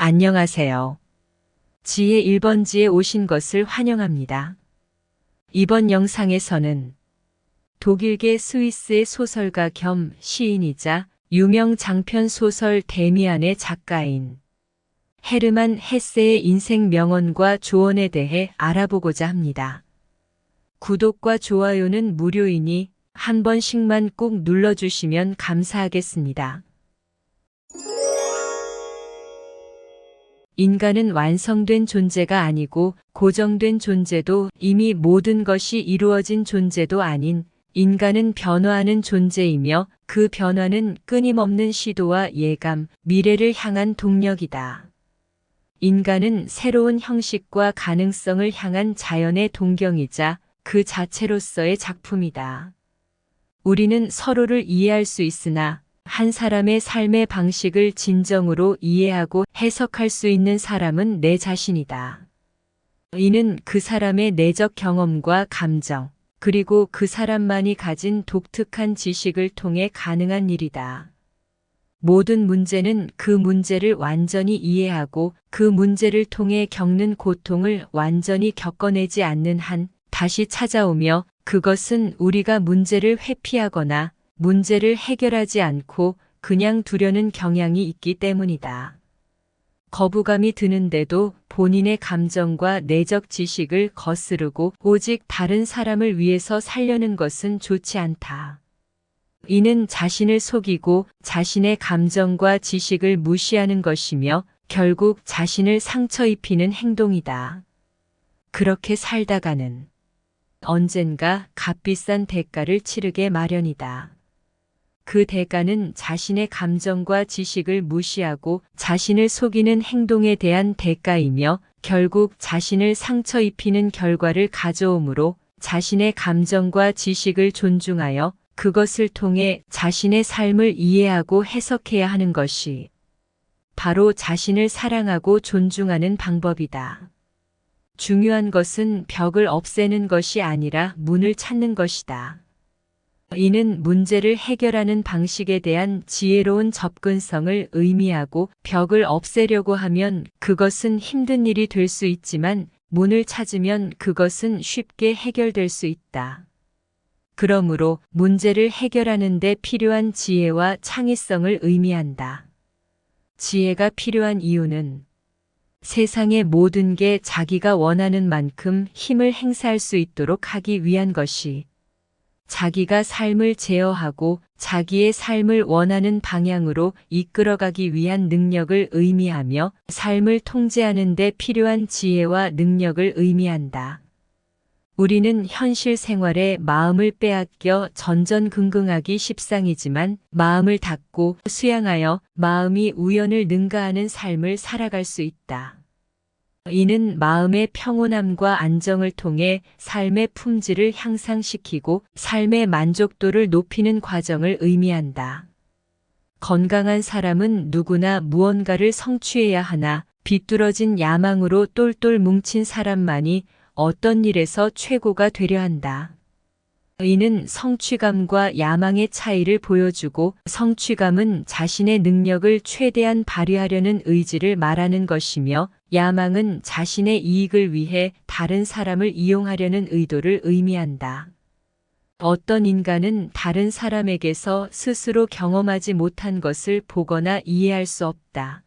안녕하세요. 지혜 1번지에 오신 것을 환영합니다. 이번 영상에서는 독일계 스위스의 소설가 겸 시인이자 유명 장편 소설 데미안의 작가인 헤르만 헤세의 인생 명언과 조언에 대해 알아보고자 합니다. 구독과 좋아요는 무료이니 한 번씩만 꼭 눌러주시면 감사하겠습니다. 인간은 완성된 존재가 아니고 고정된 존재도 이미 모든 것이 이루어진 존재도 아닌 인간은 변화하는 존재이며 그 변화는 끊임없는 시도와 예감, 미래를 향한 동력이다. 인간은 새로운 형식과 가능성을 향한 자연의 동경이자 그 자체로서의 작품이다. 우리는 서로를 이해할 수 있으나 한 사람의 삶의 방식을 진정으로 이해하고 해석할 수 있는 사람은 내 자신이다. 이는 그 사람의 내적 경험과 감정, 그리고 그 사람만이 가진 독특한 지식을 통해 가능한 일이다. 모든 문제는 그 문제를 완전히 이해하고 그 문제를 통해 겪는 고통을 완전히 겪어내지 않는 한 다시 찾아오며 그것은 우리가 문제를 회피하거나 문제를 해결하지 않고 그냥 두려는 경향이 있기 때문이다. 거부감이 드는데도 본인의 감정과 내적 지식을 거스르고 오직 다른 사람을 위해서 살려는 것은 좋지 않다. 이는 자신을 속이고 자신의 감정과 지식을 무시하는 것이며 결국 자신을 상처 입히는 행동이다. 그렇게 살다가는 언젠가 값비싼 대가를 치르게 마련이다. 그 대가는 자신의 감정과 지식을 무시하고 자신을 속이는 행동에 대한 대가이며 결국 자신을 상처 입히는 결과를 가져오므로 자신의 감정과 지식을 존중하여 그것을 통해 자신의 삶을 이해하고 해석해야 하는 것이 바로 자신을 사랑하고 존중하는 방법이다. 중요한 것은 벽을 없애는 것이 아니라 문을 찾는 것이다. 이는 문제를 해결하는 방식에 대한 지혜로운 접근성을 의미하고 벽을 없애려고 하면 그것은 힘든 일이 될 수 있지만 문을 찾으면 그것은 쉽게 해결될 수 있다. 그러므로 문제를 해결하는 데 필요한 지혜와 창의성을 의미한다. 지혜가 필요한 이유는 세상의 모든 게 자기가 원하는 만큼 힘을 행사할 수 있도록 하기 위한 것이 자기가 삶을 제어하고 자기의 삶을 원하는 방향으로 이끌어가기 위한 능력을 의미하며 삶을 통제하는 데 필요한 지혜와 능력을 의미한다. 우리는 현실 생활에 마음을 빼앗겨 전전긍긍하기 십상이지만 마음을 닫고 수양하여 마음이 우연을 능가하는 삶을 살아갈 수 있다. 이는 마음의 평온함과 안정을 통해 삶의 품질을 향상시키고 삶의 만족도를 높이는 과정을 의미한다. 건강한 사람은 누구나 무언가를 성취해야 하나 비뚤어진 야망으로 똘똘 뭉친 사람만이 어떤 일에서 최고가 되려 한다. 이는 성취감과 야망의 차이를 보여주고 성취감은 자신의 능력을 최대한 발휘하려는 의지를 말하는 것이며 야망은 자신의 이익을 위해 다른 사람을 이용하려는 의도를 의미한다. 어떤 인간은 다른 사람에게서 스스로 경험하지 못한 것을 보거나 이해할 수 없다.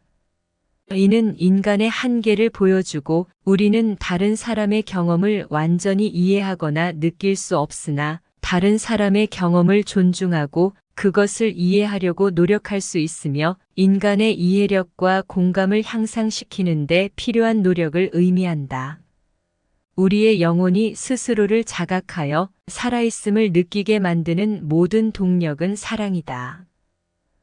이는 인간의 한계를 보여주고 우리는 다른 사람의 경험을 완전히 이해하거나 느낄 수 없으나 다른 사람의 경험을 존중하고 그것을 이해하려고 노력할 수 있으며 인간의 이해력과 공감을 향상시키는 데 필요한 노력을 의미한다. 우리의 영혼이 스스로를 자각하여 살아있음을 느끼게 만드는 모든 동력은 사랑이다.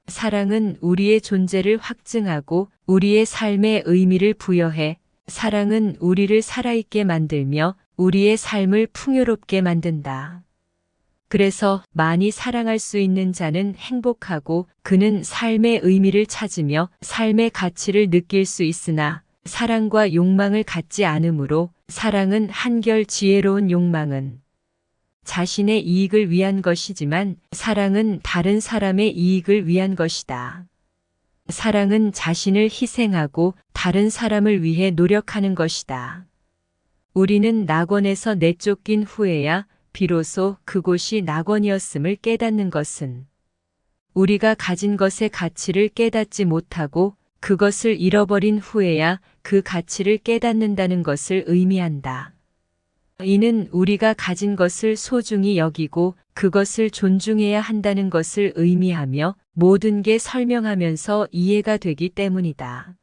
사랑은 우리의 존재를 확증하고 우리의 삶에 의미를 부여해 사랑은 우리를 살아있게 만들며 우리의 삶을 풍요롭게 만든다. 그래서 많이 사랑할 수 있는 자는 행복하고 그는 삶의 의미를 찾으며 삶의 가치를 느낄 수 있으나 사랑과 욕망을 갖지 않으므로 사랑은 한결 지혜로운 욕망은 자신의 이익을 위한 것이지만 사랑은 다른 사람의 이익을 위한 것이다. 사랑은 자신을 희생하고 다른 사람을 위해 노력하는 것이다. 우리는 낙원에서 내쫓긴 후에야 비로소 그곳이 낙원이었음을 깨닫는 것은 우리가 가진 것의 가치를 깨닫지 못하고 그것을 잃어버린 후에야 그 가치를 깨닫는다는 것을 의미한다. 이는 우리가 가진 것을 소중히 여기고 그것을 존중해야 한다는 것을 의미하며 모든 게 설명하면서 이해가 되기 때문이다.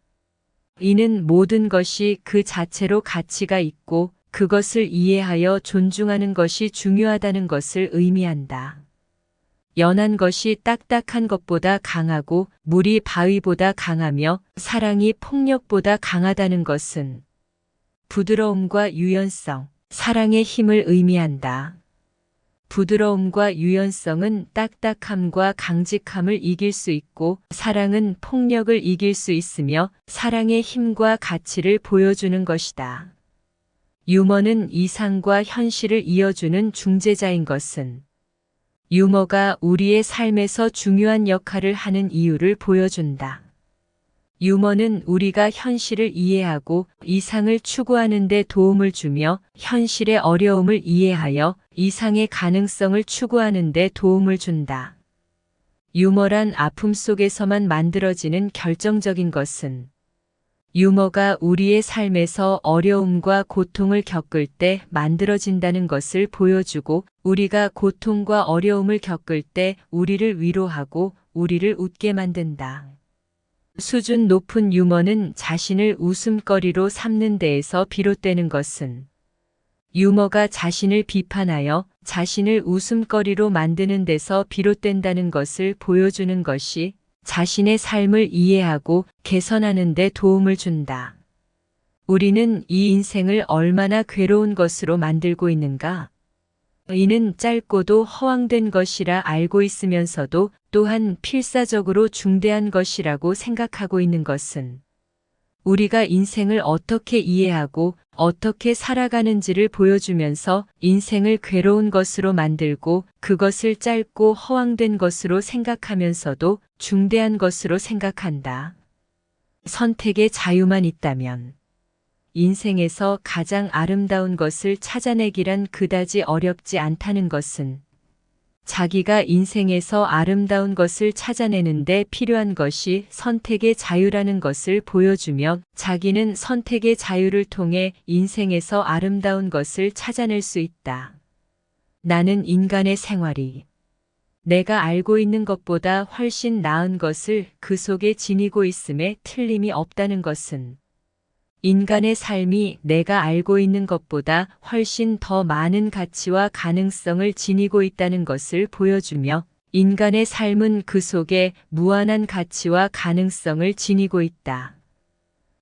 이는 모든 것이 그 자체로 가치가 있고 그것을 이해하여 존중하는 것이 중요하다는 것을 의미한다. 연한 것이 딱딱한 것보다 강하고 물이 바위보다 강하며 사랑이 폭력보다 강하다는 것은 부드러움과 유연성, 사랑의 힘을 의미한다. 부드러움과 유연성은 딱딱함과 강직함을 이길 수 있고 사랑은 폭력을 이길 수 있으며 사랑의 힘과 가치를 보여주는 것이다. 유머는 이상과 현실을 이어주는 중재자인 것은 유머가 우리의 삶에서 중요한 역할을 하는 이유를 보여준다. 유머는 우리가 현실을 이해하고 이상을 추구하는 데 도움을 주며 현실의 어려움을 이해하여 이상의 가능성을 추구하는 데 도움을 준다. 유머란 아픔 속에서만 만들어지는 결정적인 것은 유머가 우리의 삶에서 어려움과 고통을 겪을 때 만들어진다는 것을 보여주고 우리가 고통과 어려움을 겪을 때 우리를 위로하고 우리를 웃게 만든다. 수준 높은 유머는 자신을 웃음거리로 삼는 데에서 비롯되는 것은 유머가 자신을 비판하여 자신을 웃음거리로 만드는 데서 비롯된다는 것을 보여주는 것이 자신의 삶을 이해하고 개선하는 데 도움을 준다. 우리는 이 인생을 얼마나 괴로운 것으로 만들고 있는가? 이는 짧고도 허황된 것이라 알고 있으면서도 또한 필사적으로 중대한 것이라고 생각하고 있는 것은 우리가 인생을 어떻게 이해하고 어떻게 살아가는지를 보여주면서 인생을 괴로운 것으로 만들고 그것을 짧고 허황된 것으로 생각하면서도 중대한 것으로 생각한다. 선택의 자유만 있다면 인생에서 가장 아름다운 것을 찾아내기란 그다지 어렵지 않다는 것은 자기가 인생에서 아름다운 것을 찾아내는데 필요한 것이 선택의 자유라는 것을 보여주며 자기는 선택의 자유를 통해 인생에서 아름다운 것을 찾아낼 수 있다. 나는 인간의 생활이 내가 알고 있는 것보다 훨씬 나은 것을 그 속에 지니고 있음에 틀림이 없다는 것은 인간의 삶이 내가 알고 있는 것보다 훨씬 더 많은 가치와 가능성을 지니고 있다는 것을 보여주며 인간의 삶은 그 속에 무한한 가치와 가능성을 지니고 있다.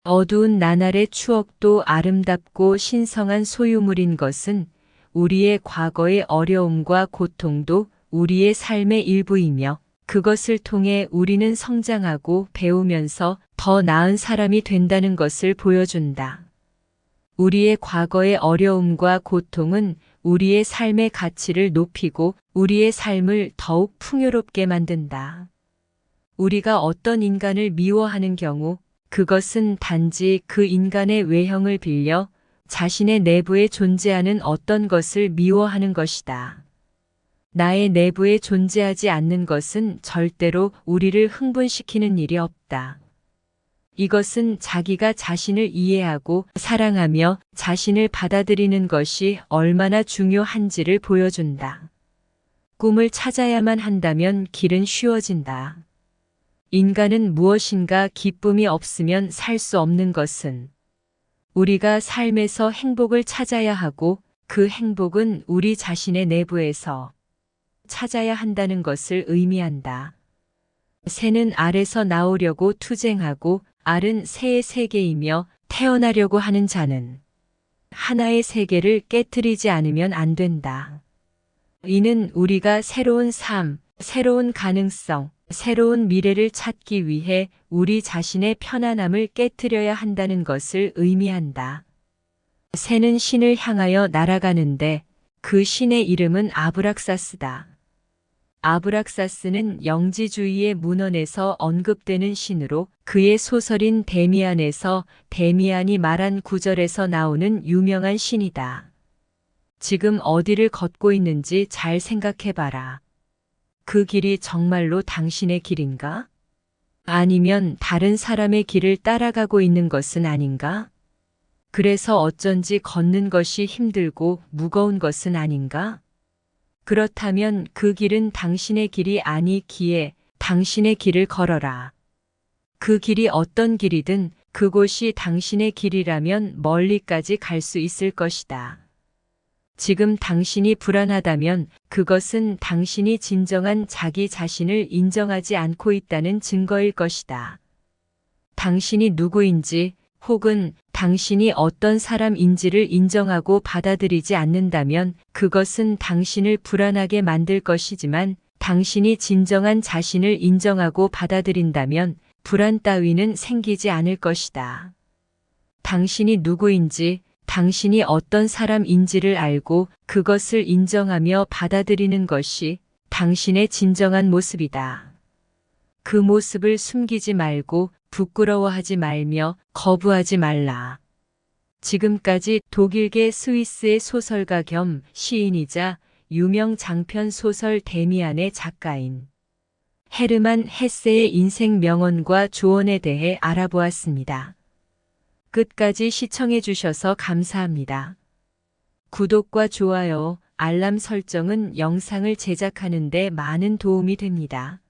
어두운 나날의 추억도 아름답고 신성한 소유물인 것은 우리의 과거의 어려움과 고통도 우리의 삶의 일부이며 그것을 통해 우리는 성장하고 배우면서 더 나은 사람이 된다는 것을 보여준다. 우리의 과거의 어려움과 고통은 우리의 삶의 가치를 높이고 우리의 삶을 더욱 풍요롭게 만든다. 우리가 어떤 인간을 미워하는 경우 그것은 단지 그 인간의 외형을 빌려 자신의 내부에 존재하는 어떤 것을 미워하는 것이다. 나의 내부에 존재하지 않는 것은 절대로 우리를 흥분시키는 일이 없다. 이것은 자기가 자신을 이해하고 사랑하며 자신을 받아들이는 것이 얼마나 중요한지를 보여준다. 꿈을 찾아야만 한다면 길은 쉬워진다. 인간은 무엇인가 기쁨이 없으면 살 수 없는 것은 우리가 삶에서 행복을 찾아야 하고 그 행복은 우리 자신의 내부에서 찾아야 한다는 것을 의미한다. 새는 알에서 나오려고 투쟁하고 알은 새의 세계이며 태어나려고 하는 자는 하나의 세계를 깨트리지 않으면 안 된다. 이는 우리가 새로운 삶, 새로운 가능성, 새로운 미래를 찾기 위해 우리 자신의 편안함을 깨트려야 한다는 것을 의미한다. 새는 신을 향하여 날아가는데 그 신의 이름은 아브락사스다. 아브락사스는 영지주의의 문헌에서 언급되는 신으로 그의 소설인 데미안에서 데미안이 말한 구절에서 나오는 유명한 신이다. 지금 어디를 걷고 있는지 잘 생각해봐라. 그 길이 정말로 당신의 길인가? 아니면 다른 사람의 길을 따라가고 있는 것은 아닌가? 그래서 어쩐지 걷는 것이 힘들고 무거운 것은 아닌가? 그렇다면 그 길은 당신의 길이 아니기에 당신의 길을 걸어라. 그 길이 어떤 길이든 그곳이 당신의 길이라면 멀리까지 갈 수 있을 것이다. 지금 당신이 불안하다면 그것은 당신이 진정한 자기 자신을 인정하지 않고 있다는 증거일 것이다. 당신이 누구인지 혹은 당신이 어떤 사람인지를 인정하고 받아들이지 않는다면 그것은 당신을 불안하게 만들 것이지만 당신이 진정한 자신을 인정하고 받아들인다면 불안 따위는 생기지 않을 것이다. 당신이 누구인지 당신이 어떤 사람인지를 알고 그것을 인정하며 받아들이는 것이 당신의 진정한 모습이다. 그 모습을 숨기지 말고 부끄러워하지 말며 거부하지 말라. 지금까지 독일계 스위스의 소설가 겸 시인이자 유명 장편 소설 데미안의 작가인 헤르만 헤세의 인생 명언과 조언에 대해 알아보았습니다. 끝까지 시청해 주셔서 감사합니다. 구독과 좋아요, 알람 설정은 영상을 제작하는 데 많은 도움이 됩니다.